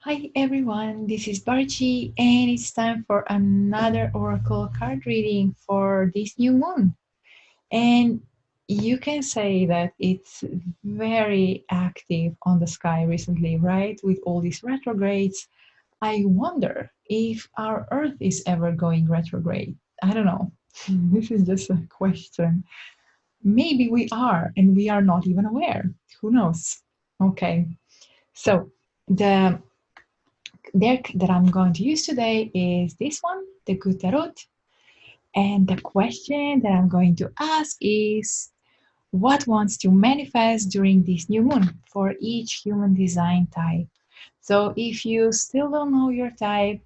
Hi everyone, this is Barchi, and it's time for another oracle card reading for this new moon. And you can say that it's very active on the sky recently, right? With all these retrogrades. I wonder if our Earth is ever going retrograde. I don't know. This is just a question. Maybe we are, and we are not even aware. Who knows? Okay, so the deck that I'm going to use today is this one, the Good Tarot. And the question that I'm going to ask is what wants to manifest during this new moon for each human design type? So if you still don't know your type,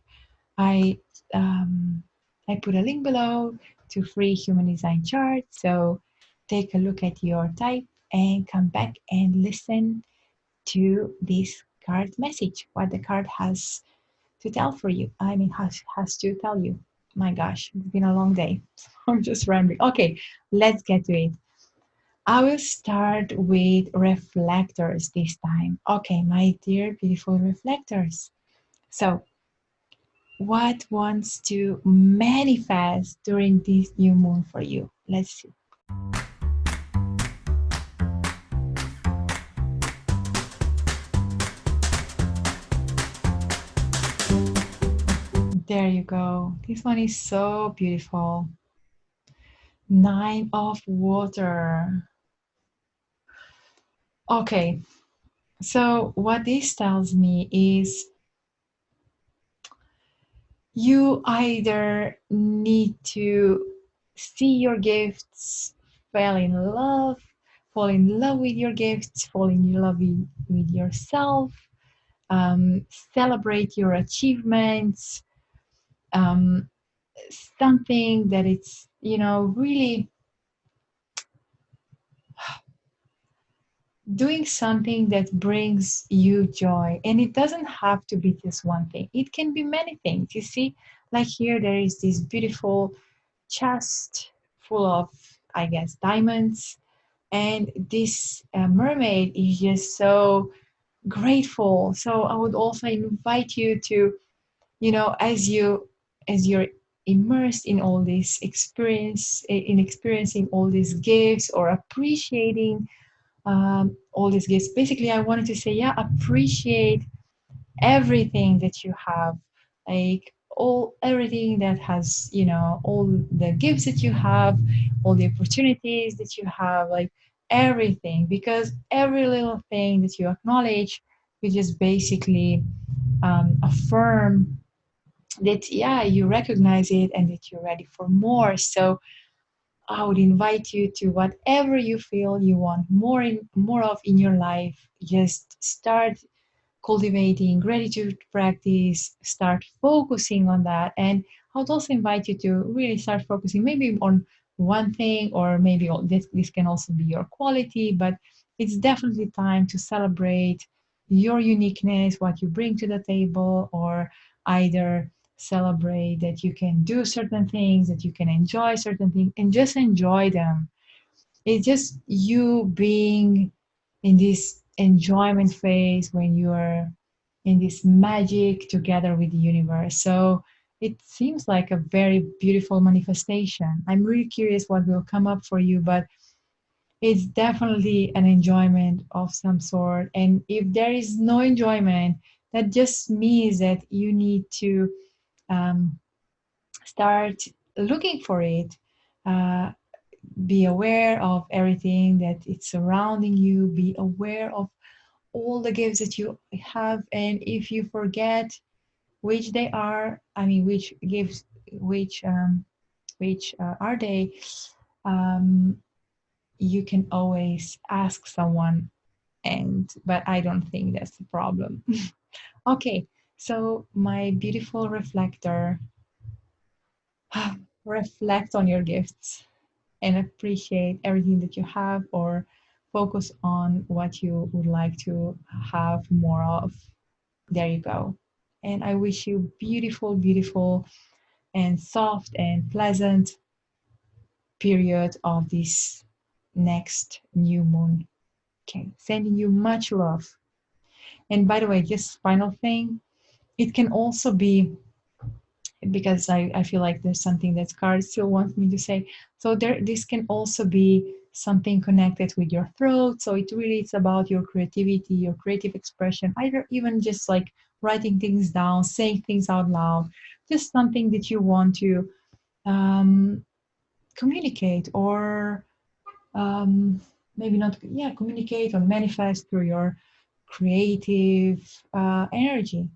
I um, I put a link below to free human design chart. So take a look at your type and come back and listen to this card message, what the card has to tell for you. I mean, has to tell you. My gosh, it's been a long day. I'm just rambling. Okay, let's get to it. I will start with reflectors this time. Okay, my dear beautiful reflectors. So, what wants to manifest during this new moon for you? Let's see. There you go. This one is so beautiful. Nine of water. Okay, so what this tells me is you either need to see your gifts, fall in love with your gifts, fall in love with yourself, celebrate your achievements, um, something that it's, really doing something that brings you joy. And it doesn't have to be just one thing, it can be many things. You see, like here, there is this beautiful chest full of, I guess, diamonds. And this mermaid is just so grateful. So I would also invite you to, as you're immersed in all this experience, in experiencing all these gifts or appreciating all these gifts. Basically, I wanted to say, yeah, appreciate everything that you have, like all everything that has, all the gifts that you have, all the opportunities that you have, like everything, because every little thing that you acknowledge, you just basically affirm that, yeah, you recognize it and that you're ready for more. So I would invite you to whatever you feel you want more of in your life, just start cultivating gratitude practice, start focusing on that. And I would also invite you to really start focusing maybe on one thing, or maybe this can also be your quality, but it's definitely time to celebrate your uniqueness, what you bring to the table, or either celebrate that you can do certain things, that you can enjoy certain things, and just enjoy them. It's just you being in this enjoyment phase when you are in this magic together with the universe. So it seems like a very beautiful manifestation. I'm really curious what will come up for you, but it's definitely an enjoyment of some sort. And if there is no enjoyment, that just means that you need to um, start looking for it. Uh, be aware of everything that is surrounding you. Be aware of all the gifts that you have, and if you forget which they are, I mean, which gifts, which are they, um, you can always ask someone. And but I don't think that's the problem. Okay, so my beautiful reflector, reflect on your gifts and appreciate everything that you have, or focus on what you would like to have more of. There you go. And I wish you beautiful, beautiful, and soft and pleasant period of this next new moon. Okay, sending you much love. And by the way, just final thing, it can also be, because I feel like there's something that Scar still wants me to say. So this can also be something connected with your throat. So it really is about your creativity, your creative expression, either even just like writing things down, saying things out loud, just something that you want to um, communicate, or um, maybe not, yeah, communicate or manifest through your creative energy,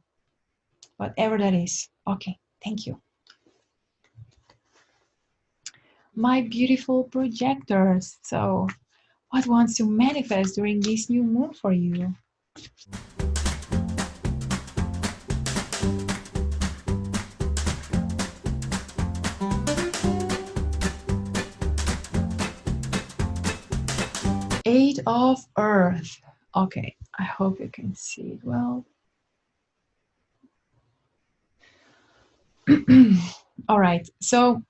whatever that is. Okay, thank you. My beautiful projectors. So, what wants to manifest during this new moon for you? 8 of Earth. Okay, I hope you can see it well. All right, so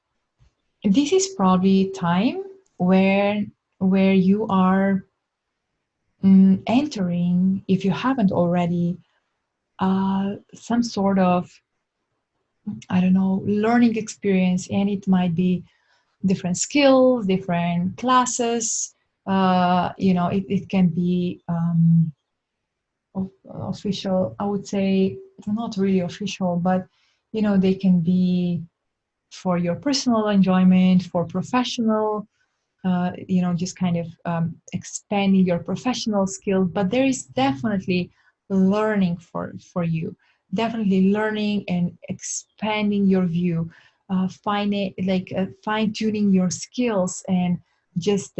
this is probably time where you are entering, if you haven't already, some sort of, I don't know, learning experience, and it might be different skills, different classes. It can be official. I would say not really official, but they can be for your personal enjoyment, for professional. Just kind of expanding your professional skills. But there is definitely learning for you. Definitely learning and expanding your view, finding like fine tuning your skills, and just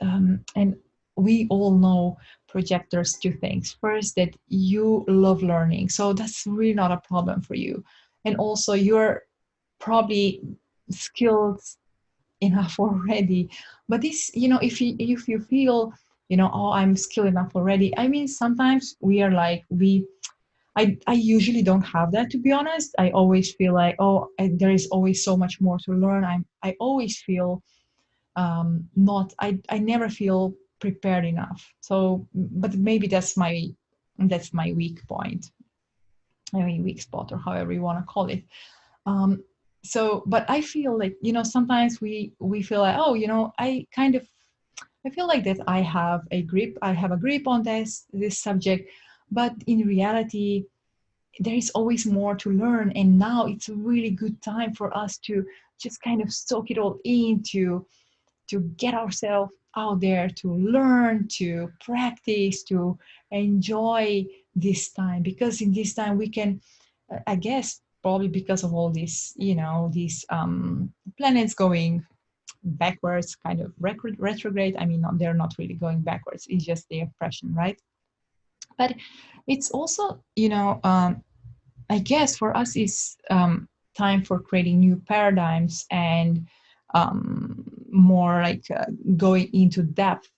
and we all know projectors two things. First, that you love learning, so that's really not a problem for you, and also you're probably skilled enough already. But this, if you feel, oh, I'm skilled enough already, I mean, sometimes we are like, I usually don't have that, to be honest. I always feel like, oh, there is always so much more to learn. I always feel not I never feel prepared enough. So, but maybe that's my weak point, I mean, weak spot, or however you want to call it. um, so, but I feel like, sometimes we feel like, oh, I feel like that I have a grip on this subject. But in reality, there is always more to learn, and now it's a really good time for us to just kind of soak it all in, to get ourselves out there, to learn, to practice, to enjoy this time. Because in this time we can, I guess, probably because of all these, these planets going backwards, kind of retrograde. I mean, they're not really going backwards, it's just the oppression, right? But it's also, I guess for us, is time for creating new paradigms, and more like going into depth,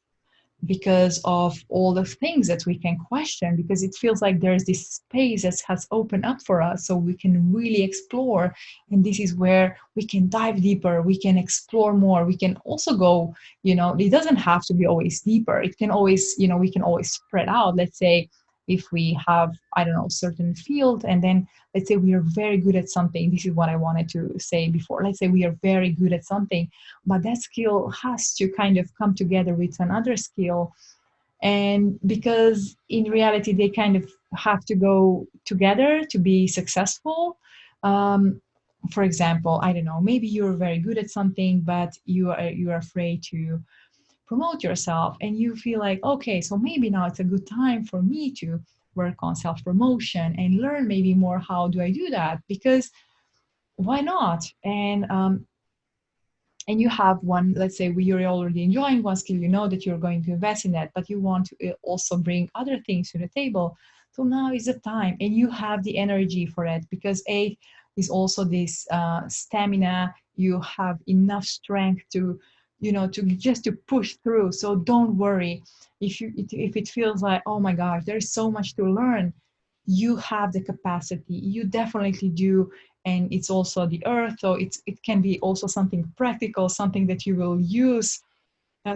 because of all the things that we can question, because it feels like there's this space that has opened up for us, so we can really explore. And this is where we can dive deeper, we can explore more, we can also go, it doesn't have to be always deeper, it can always, we can always spread out. Let's say if we have, I don't know, certain field, and then let's say we are very good at something. This is what I wanted to say before. Let's say we are very good at something, but that skill has to kind of come together with another skill. And because in reality they kind of have to go together to be successful. um, for example, I don't know, maybe you're very good at something, but you are afraid to promote yourself, and you feel like, okay, so maybe now it's a good time for me to work on self promotion and learn maybe more, how do I do that, because why not? And you have one, let's say you're already enjoying one skill, you know that you're going to invest in that, but you want to also bring other things to the table. So now is the time, and you have the energy for it, because eight is also this stamina. You have enough strength to, to just to push through. So don't worry if it feels like, oh my gosh, there's so much to learn. You have the capacity, you definitely do. And it's also the earth, so it can be also something practical, something that you will use.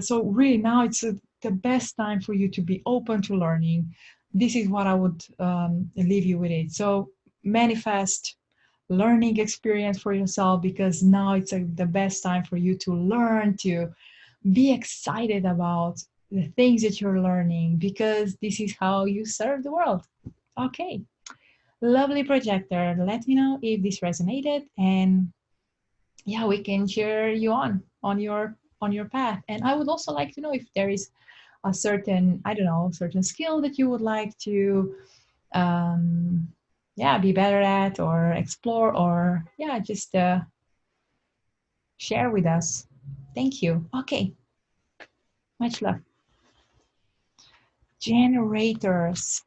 So really now it's the best time for you to be open to learning, this is what I would leave you with it. So manifest learning experience for yourself, because now it's the best time for you to learn, to be excited about the things that you're learning, because this is how you serve the world. Okay, lovely projector. Let me know if this resonated, and yeah, we can cheer you on your path. And I would also like to know if there is a certain, I don't know, certain skill that you would like to um yeah, be better at, or explore, or yeah, just share with us. Thank you. Okay, much love. Generators.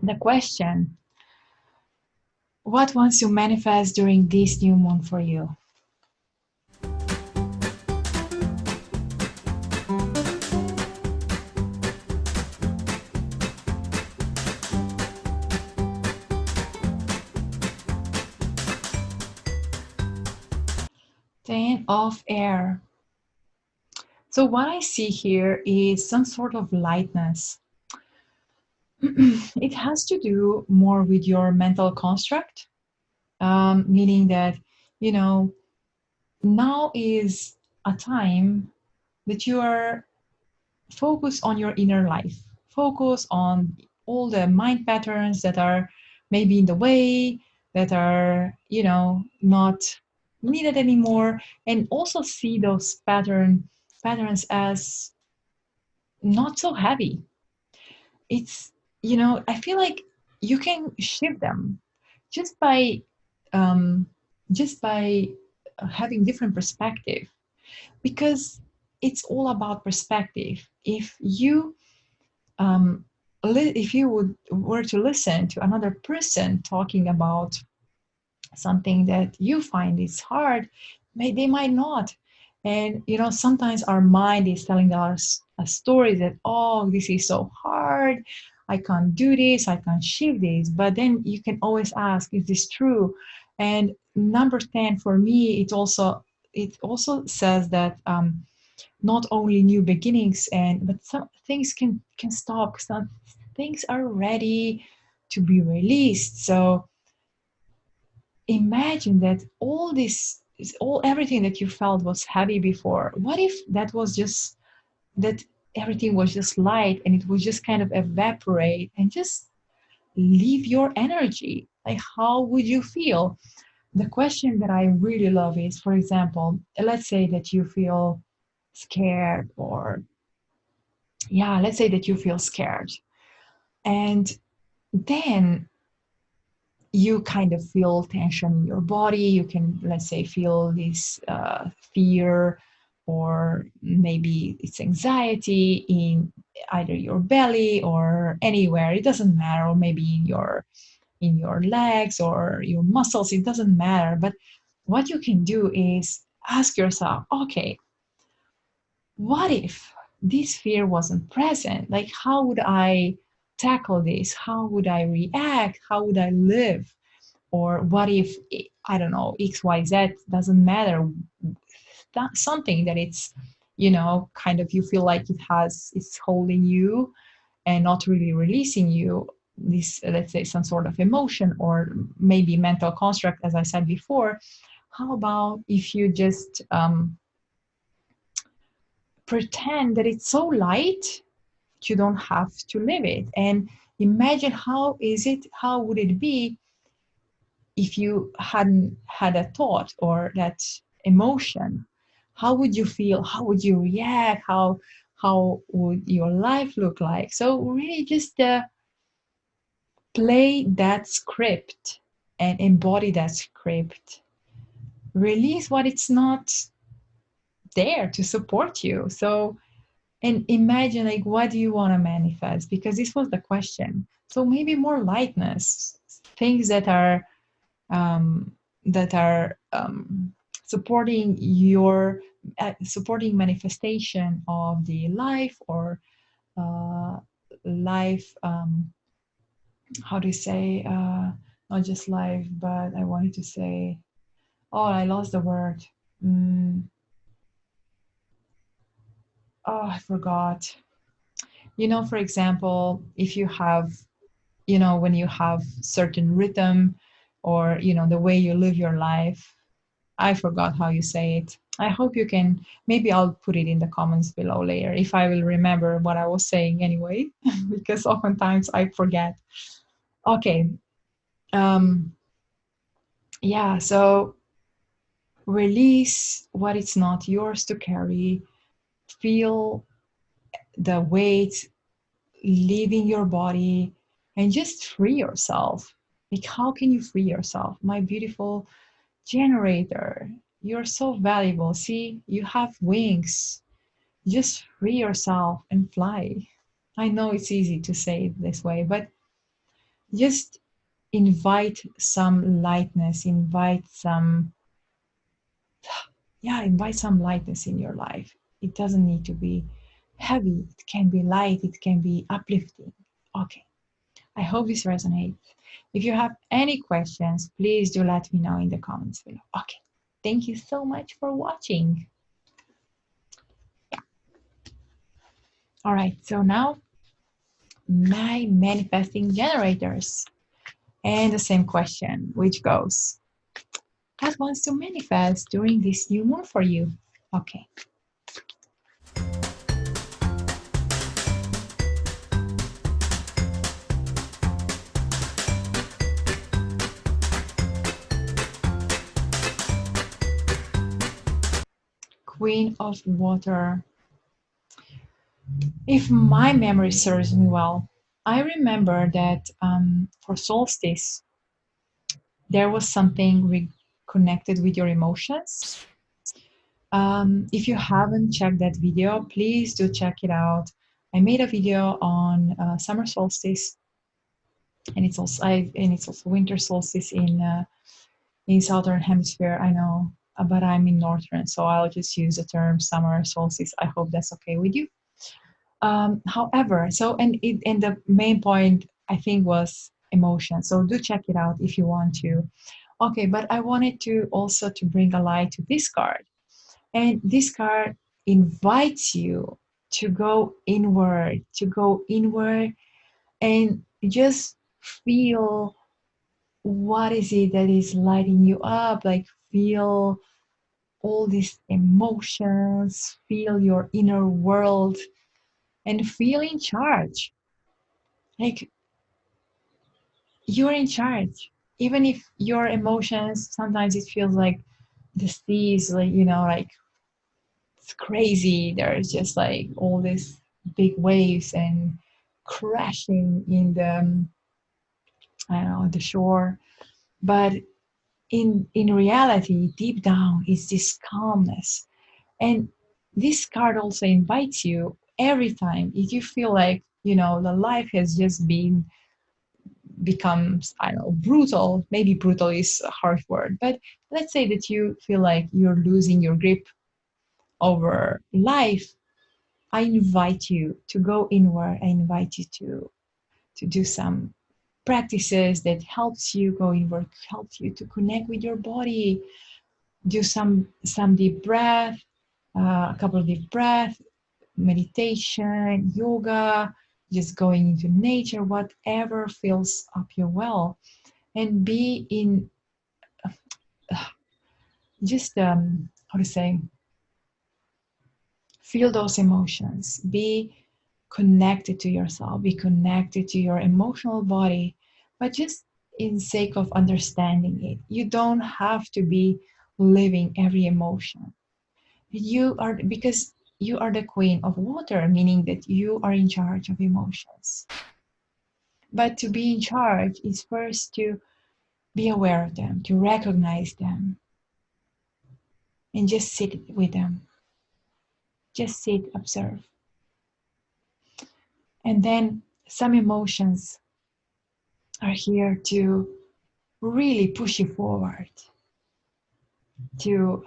The question: what wants to manifest during this new moon for you? 10 of air. So what I see here is some sort of lightness. It has to do more with your mental construct, meaning that, you know, now is a time that you are focused on your inner life, focus on all the mind patterns that are maybe in the way, that are, not needed anymore, and also see those patterns as not so heavy. It's, I feel like you can shift them just by um, having different perspective, because it's all about perspective. Um, if you were to listen to another person talking about something that you find is hard, they might not. And sometimes our mind is telling us a story that, oh, this is so hard, I can't do this, I can't shift this. But then you can always ask, is this true? And number 10 for me, it also says that not only new beginnings, but some things can stop, some things are ready to be released. So imagine that all everything that you felt was heavy before, what if that everything was just light, and it would just kind of evaporate and just leave your energy? Like, how would you feel? The question that I really love is, for example, let's say that you feel scared, or yeah, let's say that you feel scared, and then you kind of feel tension in your body. You can, let's say, feel this fear, or maybe it's anxiety in either your belly or anywhere, it doesn't matter, or maybe in your legs or your muscles, it doesn't matter. But what you can do is ask yourself, okay, what if this fear wasn't present? Like, how would I tackle this? How would I react? How would I live? Or what if, I don't know, XYZ, doesn't matter, that something that it's, kind of, you feel like it's holding you and not really releasing you, this, let's say, some sort of emotion, or maybe mental construct, as I said before. How about if you just pretend that it's so light, you don't have to live it, and imagine how would it be if you hadn't had a thought or that emotion. How would you feel? How would you react? How would your life look like? So really just play that script and embody that script. Release what it's not there to support you. So, and imagine, like, what do you want to manifest? Because this was the question. So maybe more lightness, things um, that are supporting supporting manifestation of the life, or life, how do you say, not just life, but I wanted to say, oh, I lost the word. mm, oh, I forgot. For example, if you have, when you have certain rhythm, or the way you live your life. I forgot how you say it. I hope you can. Maybe I'll put it in the comments below later if I will remember what I was saying anyway, because oftentimes I forget. Okay. Um, yeah. So release what is not yours to carry. Feel the weight leaving your body, and just free yourself. Like, how can you free yourself? My beautiful generator, you're so valuable. See, you have wings. Just free yourself and fly. I know it's easy to say it this way, but just invite some lightness, invite some lightness in your life. It doesn't need to be heavy. It can be light, it can be uplifting. Okay. I hope this resonates. If you have any questions, please do let me know in the comments below. Okay. Thank you so much for watching. All right. So now my manifesting generators. And the same question, which goes, what wants to manifest during this new moon for you? Okay. Queen of Water. If my memory serves me well, I remember that for solstice, there was something connected with your emotions. If you haven't checked that video, please do check it out. I made a video on summer solstice, and it's also winter solstice in southern hemisphere. I know, but I'm in northern, so I'll just use the term summer solstice. I hope that's okay with you. However, and the main point I think was emotion. So do check it out if you want to. Okay, but I wanted to also to bring a light to this card. And this card invites you to go inward and just feel what is it that is lighting you up. Like, feel all these emotions, feel your inner world, and feel in charge. Like, you're in charge. Even if your emotions, sometimes it feels like the sea is like, like it's crazy. There's just like all these big waves and crashing in the I don't know, the shore. But in reality, deep down, is this calmness. And this card also invites you every time if you feel like the life has just becomes, I don't know, brutal. Maybe brutal is a harsh word, but let's say that you feel like you're losing your grip over life. I invite you to go inward. I invite you to do some practices that helps you go inward, helps you to connect with your body. Do some deep breath, a couple of deep breath, meditation, yoga, just going into nature, whatever fills up your well, and be in just how to say, feel those emotions, be connected to yourself, be connected to your emotional body, but just in sake of understanding it. You don't have to be living every emotion. You are, because you are the queen of water, meaning that you are in charge of emotions. But to be in charge is first to be aware of them, to recognize them, and just sit with them. Just sit, observe. And then some emotions are here to really push you forward, to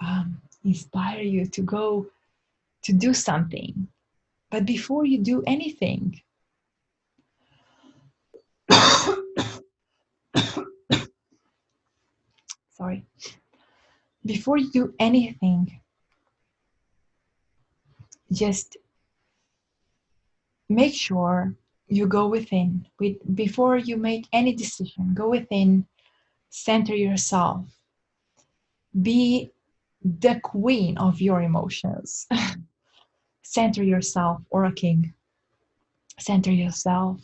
inspire you to go to do something. But before you do anything, sorry, before you do anything, just make sure you go within. Before you make any decision, go within, center yourself, be the queen of your emotions. Center yourself, or a king. Center yourself,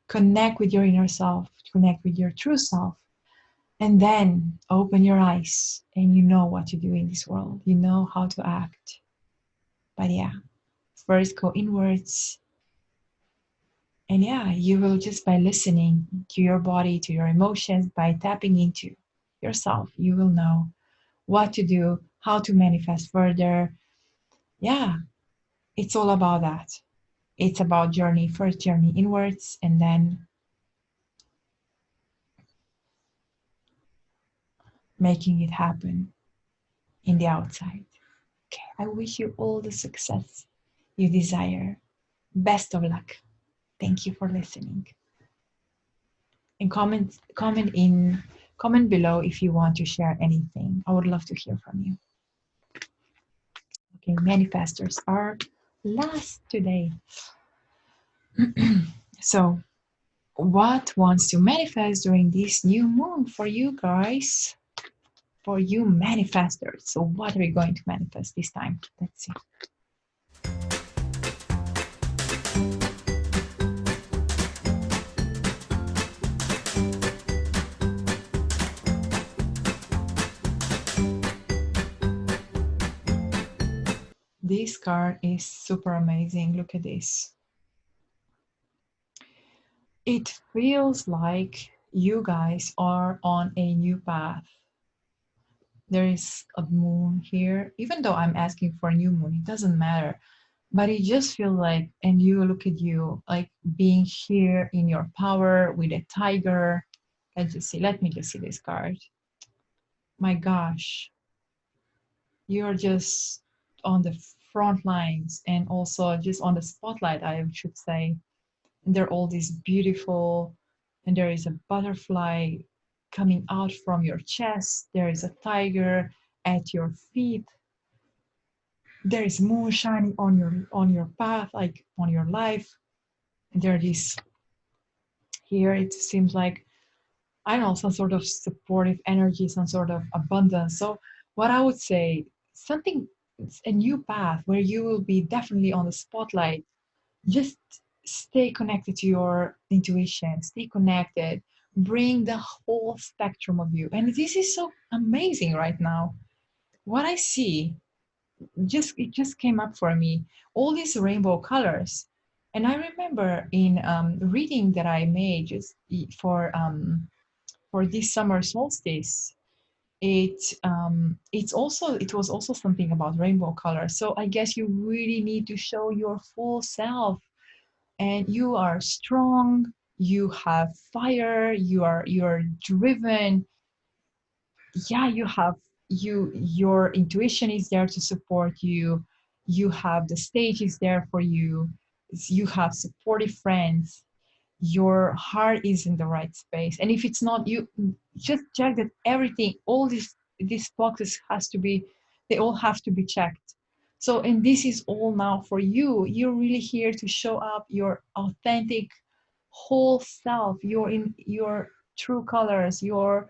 connect with your inner self, connect with your true self, and then open your eyes and you know what to do in this world. You know how to act. But yeah, first go inwards. And yeah, you will, just by listening to your body, to your emotions, by tapping into yourself, you will know what to do, how to manifest further. Yeah, it's all about that. It's about journey, first journey inwards, and then making it happen in the outside. Okay, I wish you all the success you desire. Best of luck. Thank you for listening. And comment below if you want to share anything. I would love to hear from you. Okay, manifestors are last today. So, what wants to manifest during this new moon for you guys? For you manifestors. So, what are we going to manifest this time? Let's see. This card is super amazing. Look at this. It feels like you guys are on a new path. There is a moon here. Even though I'm asking for a new moon, it doesn't matter. But it just feels like, and you look at you, like being here in your power with a tiger. Let's just see. Let me just see this card. My gosh. You're just on the front lines and also just on the spotlight, I should say. And they're all these beautiful, and there is a butterfly coming out from your chest. There is a tiger at your feet. There is moon shining on your path, like on your life. And there is here, it seems like, I don't know, some sort of supportive energy, some sort of abundance. So what I would say, something, a new path where you will be definitely on the spotlight. Just stay connected to your intuition, stay connected, bring the whole spectrum of you. And this is so amazing right now. What I see, it just came up for me, all these rainbow colors. And I remember in reading that I made just for this summer solstice, it was also something about rainbow colors. So I guess you really need to show your full self, and you are strong, you have fire, you're driven. Yeah, your intuition is there to support you. You have the stage is there for you. You have supportive friends. Your heart is in the right space. And if it's not, you just check that everything, all these boxes has to be, they all have to be checked. So, and this is all now for you. You're really here to show up your authentic whole self. You're in your true colors, your,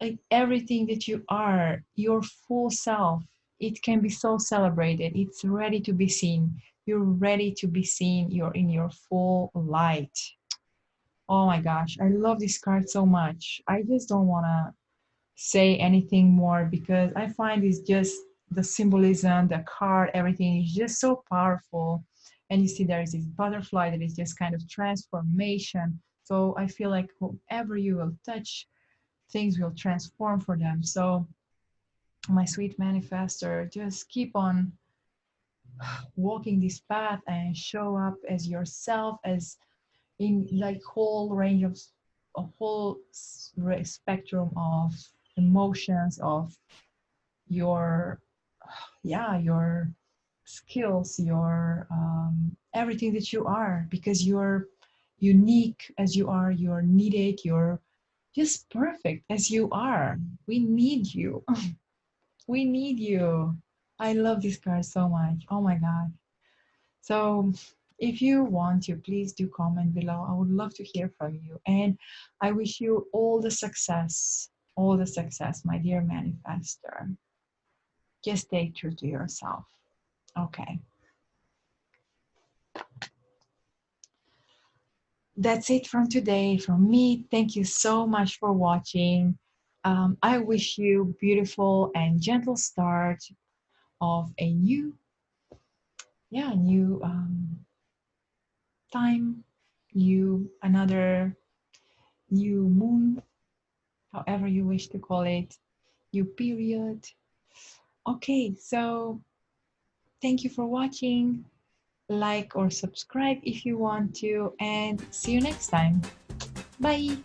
like, everything that you are, your full self. It can be so celebrated. It's ready to be seen. You're ready to be seen. You're in your full light. Oh my gosh, I love this card so much. I just don't want to say anything more because I find it's just the symbolism, the card, everything is just so powerful. And you see, there is this butterfly that is just kind of transformation. So I feel like whoever you will touch, things will transform for them. So, my sweet manifestor, just keep on walking this path and show up as yourself, as in like whole range of a whole spectrum of emotions, of your, yeah, your skills, your everything that you are, because you're unique as you are, you're needed, you're just perfect as you are. We need you. We need you. I love this card so much. Oh my god. So If you want to, please do comment below. I would love to hear from you. And I wish you all the success, my dear manifester. Just stay true to yourself. Okay. That's it from today from me. Thank you so much for watching. I wish you beautiful and gentle start of a new time, another new moon, however you wish to call it, new period. Okay, so thank you for watching. Like or subscribe if you want to, and see you next time. Bye.